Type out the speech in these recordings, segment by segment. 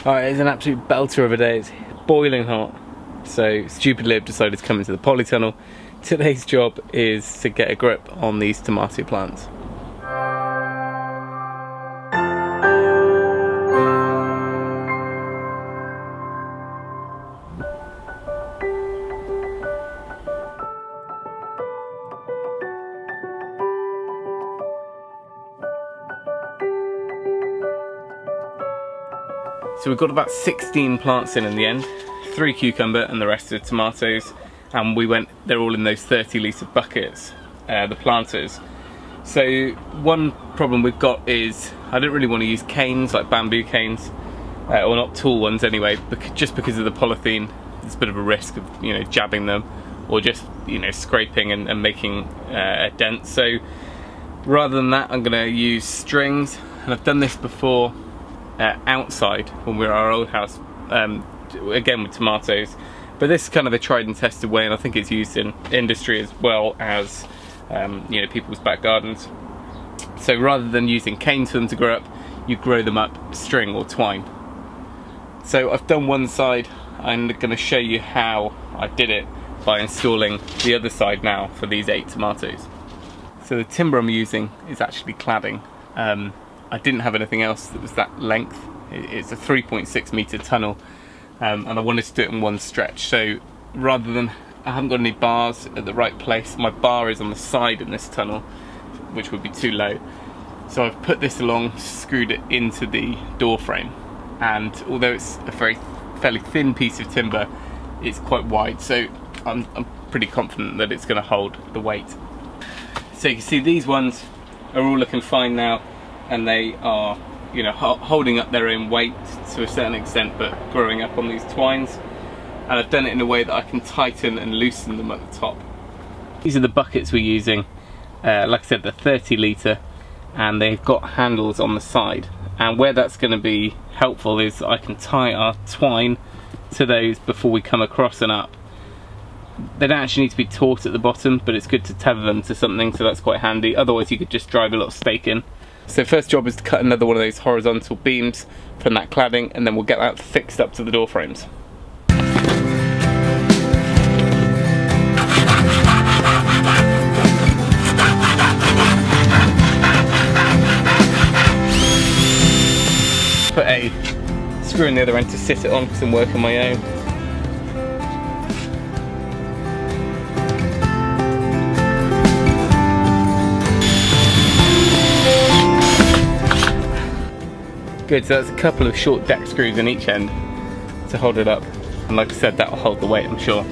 Alright, it's an absolute belter of a day. It's boiling hot. So stupidly I've decided to come into the polytunnel. Today's job is to get a grip on these tomato plants. So we've got about 16 plants in the end, 3 cucumber and the rest are tomatoes, and they're all in those 30-litre buckets, the planters. So one problem we've got is I don't really want to use canes, like bamboo canes, or not tall ones anyway, just because of the polythene. There's a bit of a risk of, you know, jabbing them or just, you know, scraping and making a dent. So rather than that, I'm going to use strings, and I've done this before. Outside when we were at our old house, again with tomatoes, but this is kind of a tried and tested way, and I think it's used in industry as well as you know, people's back gardens. So rather than using canes for them to grow up, you grow them up string or twine. So I've done one side. I'm going to show you how I did it by installing the other side now for these 8 tomatoes. So the timber I'm using is actually cladding. I didn't have anything else that was that length. It's a 3.6 metre tunnel, and I wanted to do it in one stretch. So rather than, I haven't got any bars at the right place. My bar is on the side in this tunnel, which would be too low. So I've put this along, screwed it into the door frame, and although it's a fairly thin piece of timber, it's quite wide. So I'm pretty confident that it's going to hold the weight. So you can see these ones are all looking fine now. And they are, you know, holding up their own weight to a certain extent, but growing up on these twines. And I've done it in a way that I can tighten and loosen them at the top. These are the buckets we're using. Like I said, they're 30-litre, and they've got handles on the side. And where that's going to be helpful is I can tie our twine to those before we come across and up. They don't actually need to be taut at the bottom, but it's good to tether them to something, so that's quite handy. Otherwise you could just drive a little stake in. So first job is to cut another one of those horizontal beams from that cladding, and then we'll get that fixed up to the door frames. Put a screw in the other end to sit it on because I'm working my own. Good, so that's a couple of short deck screws in each end to hold it up, and like I said, that will hold the weight, I'm sure.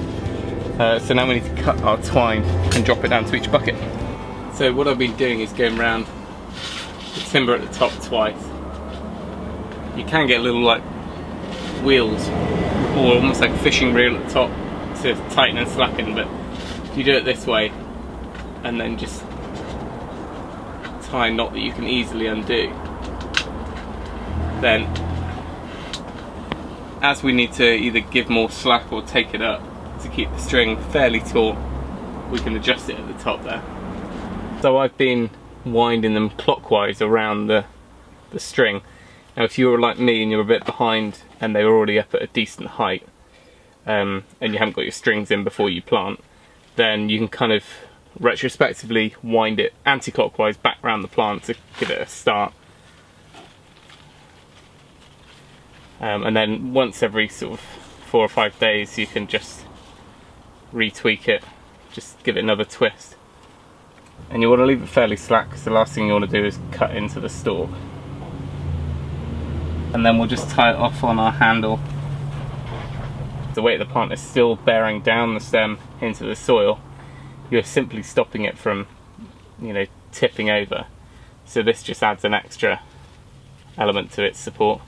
So now we need to cut our twine and drop it down to each bucket. So what I've been doing is going around the timber at the top twice. You can get little like wheels or almost like a fishing reel at the top to tighten and slacken, but if you do it this way and then just tie a knot that you can easily undo, then as we need to either give more slack or take it up to keep the string fairly taut, we can adjust it at the top there. So I've been winding them clockwise around the string. Now if you were like me and you're a bit behind and they were already up at a decent height, and you haven't got your strings in before you plant, then you can kind of retrospectively wind it anti-clockwise back around the plant to give it a start. And then once every sort of 4 or 5 days you can just retweak it, just give it another twist. And you want to leave it fairly slack because the last thing you want to do is cut into the stalk. And then we'll just tie it off on our handle. The weight of the plant is still bearing down the stem into the soil. You're simply stopping it from, you know, tipping over. So this just adds an extra element to its support.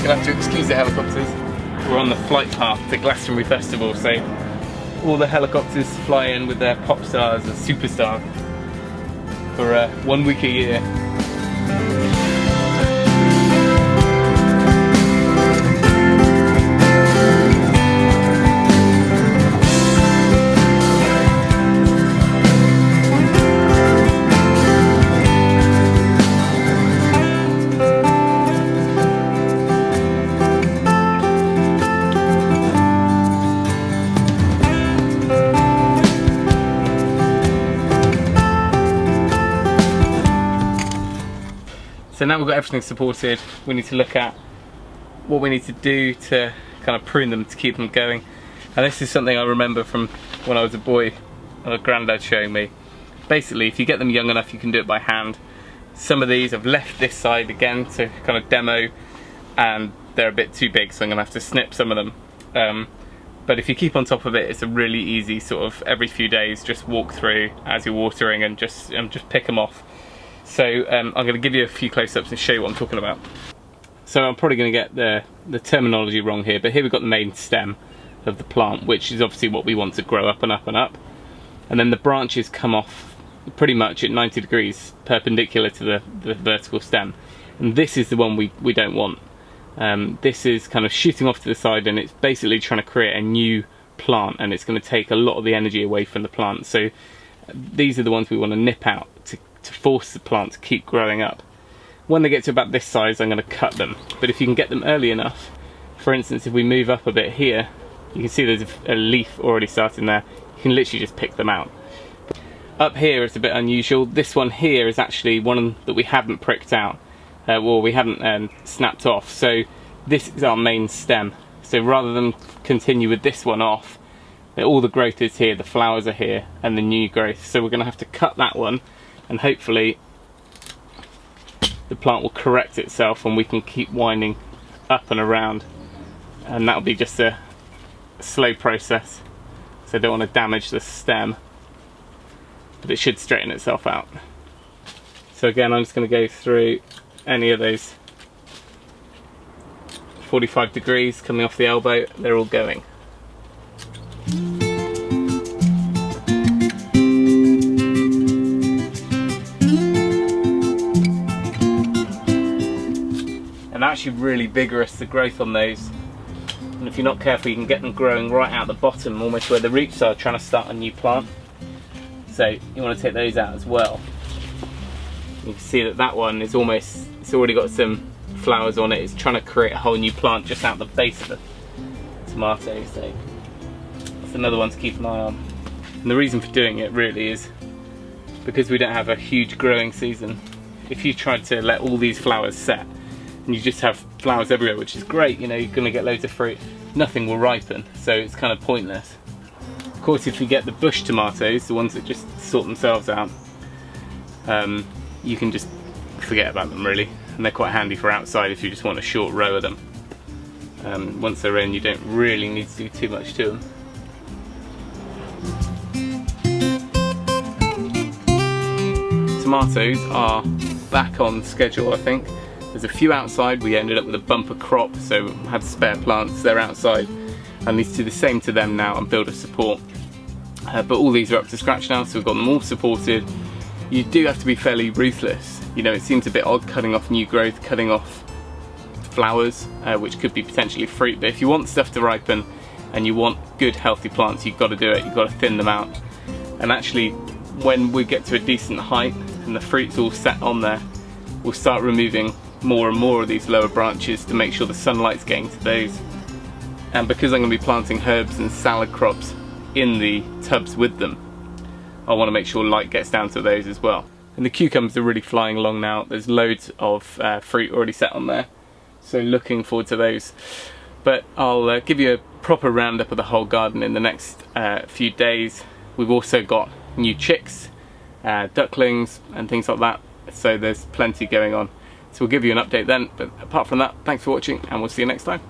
You'll have to excuse the helicopters. We're on the flight path to Glastonbury Festival, so all the helicopters fly in with their pop stars and superstars for 1 week a year. So now we've got everything supported, we need to look at what we need to do to kind of prune them to keep them going. And this is something I remember from when I was a boy, my granddad showing me. Basically, if you get them young enough, you can do it by hand. Some of these I've left this side again to kind of demo, and they're a bit too big, so I'm gonna have to snip some of them. But if you keep on top of it, it's a really easy sort of every few days, just walk through as you're watering and just pick them off. So I'm going to give you a few close-ups and show you what I'm talking about. So I'm probably going to get the terminology wrong here, but here we've got the main stem of the plant, which is obviously what we want to grow up and up and up. And then the branches come off pretty much at 90 degrees perpendicular to the vertical stem. And this is the one we don't want. This is kind of shooting off to the side, and it's basically trying to create a new plant, and it's going to take a lot of the energy away from the plant. So these are the ones we want to nip out to force the plant to keep growing up. When they get to about this size, I'm going to cut them. But if you can get them early enough, for instance, if we move up a bit here, you can see there's a leaf already starting there. You can literally just pick them out. Up here it's a bit unusual. This one here is actually one that we haven't pricked out. Well, we haven't snapped off. So this is our main stem. So rather than continue with this one off, all the growth is here, the flowers are here, and the new growth. So we're going to have to cut that one, and hopefully the plant will correct itself and we can keep winding up and around, and that'll be just a slow process, so I don't want to damage the stem, but it should straighten itself out. So again, I'm just going to go through any of those 45 degrees coming off the elbow, they're all going. Actually really vigorous, the growth on those, and if you're not careful you can get them growing right out the bottom, almost where the roots are, trying to start a new plant. So you want to take those out as well. You can see that one is almost, it's already got some flowers on it, it's trying to create a whole new plant just out the base of the tomato. So that's another one to keep an eye on. And the reason for doing it really is because we don't have a huge growing season. If you tried to let all these flowers set and you just have flowers everywhere, which is great, you know, you're going to get loads of fruit, nothing will ripen, so it's kind of pointless. Of course, if you get the bush tomatoes, the ones that just sort themselves out, you can just forget about them really, and they're quite handy for outside if you just want a short row of them. Once they're in, you don't really need to do too much to them. Tomatoes are back on schedule, I think. There's a few outside, we ended up with a bumper crop, so we had spare plants, they're outside. I need to do the same to them now and build a support. But all these are up to scratch now, so we've got them all supported. You do have to be fairly ruthless. You know, it seems a bit odd cutting off new growth, cutting off flowers, which could be potentially fruit, but if you want stuff to ripen and you want good healthy plants, you've got to do it, you've got to thin them out. And actually, when we get to a decent height and the fruit's all set on there, we'll start removing more and more of these lower branches to make sure the sunlight's getting to those. And because I'm going to be planting herbs and salad crops in the tubs with them, I want to make sure light gets down to those as well. And the cucumbers are really flying along now. There's loads of fruit already set on there, so looking forward to those. But I'll give you a proper roundup of the whole garden in the next few days. We've also got new chicks, ducklings and things like that, so there's plenty going on. So we'll give you an update then, but apart from that, thanks for watching and we'll see you next time.